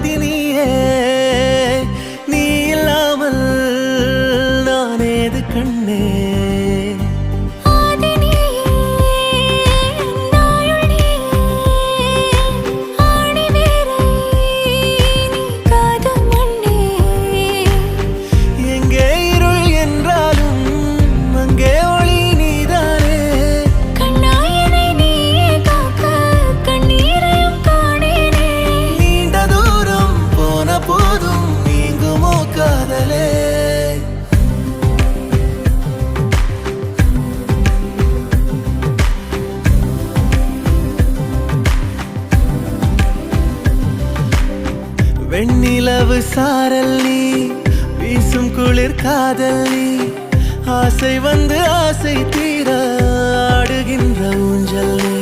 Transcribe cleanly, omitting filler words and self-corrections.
நீயே நீ இல்லாமல் நான் ஏது கண்ணே வெண்ணிலவு சாரல் நீ வீசும் குளிர் காதல் நீ ஆசை வந்து ஆசை தீர ஆடுகின்ற ஊஞ்சல் நீ